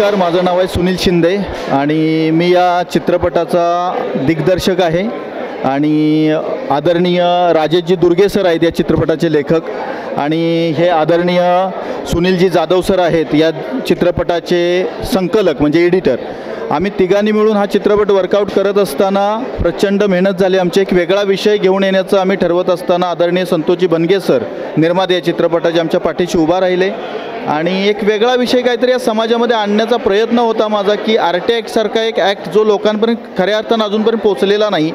नमस्कार, माझं नाव आहे सुनील शिंदे आणि मी या चित्रपटाचा दिग्दर्शक आहे आणि आदरणीय राजेशजी दुर्गे सर आहेत या चित्रपटाचे लेखक आणि हे आदरणीय सुनीलजी जाधव सर आहेत या चित्रपटाचे संकलक म्हणजे एडिटर। आम्ही तिघांनी मिळून हा चित्रपट वर्कआउट करत असताना प्रचंड मेहनत झाली। आमचे एक वेगळा विषय घेऊन येण्याचं आम्ही ठरवत असताना आदरणीय संतोषजी बनगे सर निर्माते या चित्रपटाचे आमच्या पाठीशी उभा राहिले आणि एक वेगळा विषय काहीतरी या समाजामध्ये आणण्याचा प्रयत्न होता माझा की आरटी ॲक्टसारखा एक ॲक्ट जो लोकांपर्यंत खऱ्या अर्थानं अजूनपर्यंत पोचलेला नाही।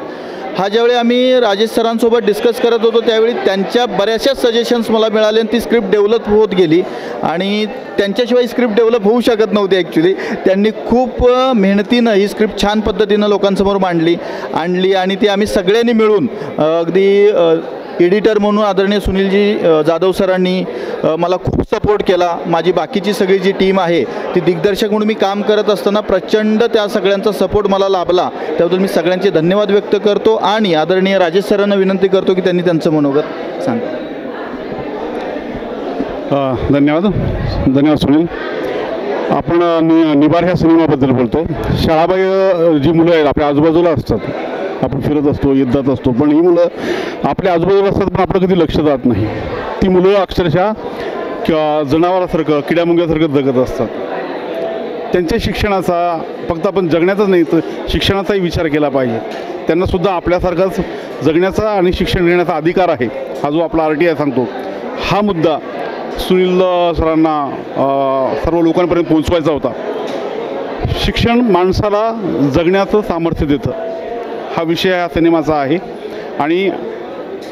हा ज्यावेळी आम्ही राजेश सरांसोबत डिस्कस करत होतो त्यावेळी त्यांच्या बऱ्याचशा सजेशन्स मला मिळाले आणि ती स्क्रिप्ट डेव्हलप होत गेली आणि त्यांच्याशिवाय स्क्रिप्ट डेव्हलप होऊ शकत नव्हती ॲक्च्युली। त्यांनी खूप मेहनतीनं ही स्क्रिप्ट छान पद्धतीनं लोकांसमोर आणली आणि ती आम्ही सगळ्यांनी मिळून अगदी एडिटर म्हणून आदरणीय सुनीलजी जाधव सरांनी मला खूप सपोर्ट केला। माझी बाकीची सगळी जी टीम आहे ती दिग्दर्शक म्हणून मी काम करत असताना प्रचंड त्या सगळ्यांचा सपोर्ट मला लाभला, त्याबद्दल मी सगळ्यांचे धन्यवाद व्यक्त करतो आणि आदरणीय राजेश सरांना विनंती करतो की त्यांनी त्यांचं मनोगत सांगा। धन्यवाद सुनील। आपण निबार ह्या सिनेमाबद्दल बोलतो। शाळाबाह्य जी मुलं आहेत आपल्या आजूबाजूला असतात, आपण फिरत असतो, युद्धात असतो, पण ही मुलं आपल्या आजूबाजूला असतात पण आपलं कधी लक्ष जात नाही। ती मुलं अक्षरशः किंवा जनावरासारखं किड्यामुंग्यासारखं जगत असतात। त्यांच्या शिक्षणाचा फक्त आपण जगण्याचाच नाही तर शिक्षणाचाही विचार केला पाहिजे। त्यांनासुद्धा आपल्यासारखाच जगण्याचा आणि शिक्षण घेण्याचा अधिकार आहे, हा जो आपला RTI सांगतो। हा मुद्दा सुनील सरांना सर्व लोकांपर्यंत पोहोचवायचा होता। शिक्षण माणसाला जगण्याचं सामर्थ्य देतं, हा विषय हा सिनेमाचा आहे आणि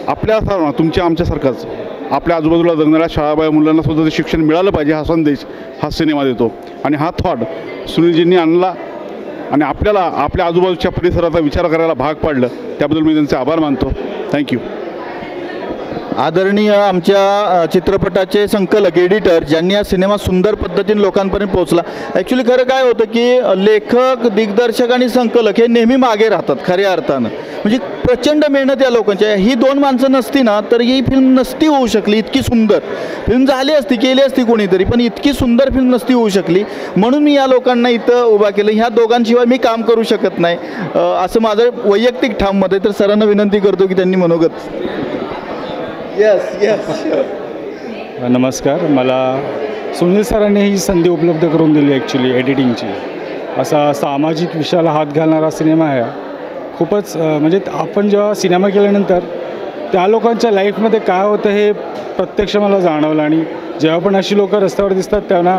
आपल्या तुमच्या आमच्यासारखाच आपल्या आजूबाजूला जगणाऱ्या शाळाबाह्य मुलांनासुद्धा ते शिक्षण मिळालं पाहिजे हा संदेश हा सिनेमा देतो आणि हा थॉट सुनीलजींनी आणला आणि आपल्याला आपल्या आजूबाजूच्या परिसराचा विचार करायला भाग पाडलं, त्याबद्दल मी त्यांचे आभार मानतो। थँक्यू। आदरणीय आमच्या चित्रपटाचे संकलक एडिटर ज्यांनी हा सिनेमा सुंदर पद्धतीने लोकांपर्यंत पोहोचला। ॲक्च्युली खरं काय होतं की लेखक दिग्दर्शक आणि संकलक हे नेहमी मागे राहतात खऱ्या अर्थानं, म्हणजे प्रचंड मेहनत या लोकांच्या। ही दोन माणसं नसती ना तर ही फिल्म नसती होऊ शकली। इतकी सुंदर फिल्म झाली असती, केली असती कोणीतरी, पण इतकी सुंदर फिल्म नसती होऊ शकली। म्हणून मी या लोकांना इथं उभा केलं। ह्या दोघांशिवाय मी काम करू शकत नाही असं माझं वैयक्तिक ठाम मत आहे। तर सरांना विनंती करतो की त्यांनी मनोगत। नमस्कार, मला सुनील सरांनी ही संधी उपलब्ध करून दिली ॲक्च्युली एडिटिंगची। असा सामाजिक विषयाला हात घालणारा सिनेमा आहे। खूपच म्हणजे आपण जेव्हा सिनेमा केल्यानंतर त्या लोकांच्या लाईफमध्ये काय होतं हे प्रत्यक्ष मला जाणवलं आणि जेव्हा पण अशी लोकं रस्त्यावर दिसतात त्यांना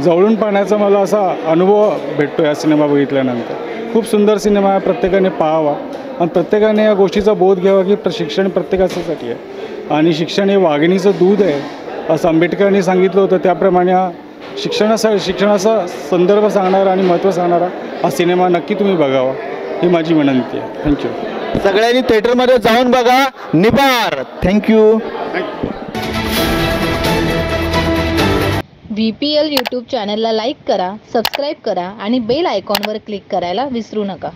जवळून पाहण्याचा मला असा अनुभव भेटतो या सिनेमा बघितल्यानंतर। खूप सुंदर सिनेमा आहे, प्रत्येकाने पाहावा आणि प्रत्येकाने या गोष्टीचा बोध घ्यावा की शिक्षण प्रत्येकासाठी आहे आणि शिक्षण हे वाघिणीचं दूध आहे असं आंबेडकरांनी सांगितलं होतं। त्याप्रमाणे शिक्षणाचा संदर्भ सांगणारा आणि महत्त्व सांगणारा हा सिनेमा नक्की तुम्ही बघावा ही माझी विनंती आहे। थँक्यू। सगळ्यांनी थिएटरमध्ये जाऊन बघा निबार। थँक्यू। VPL यूट्यूब चॅनलला लाईक करा, सबस्क्राईब करा आणि बेल आयकॉनवर क्लिक करायला विसरू नका।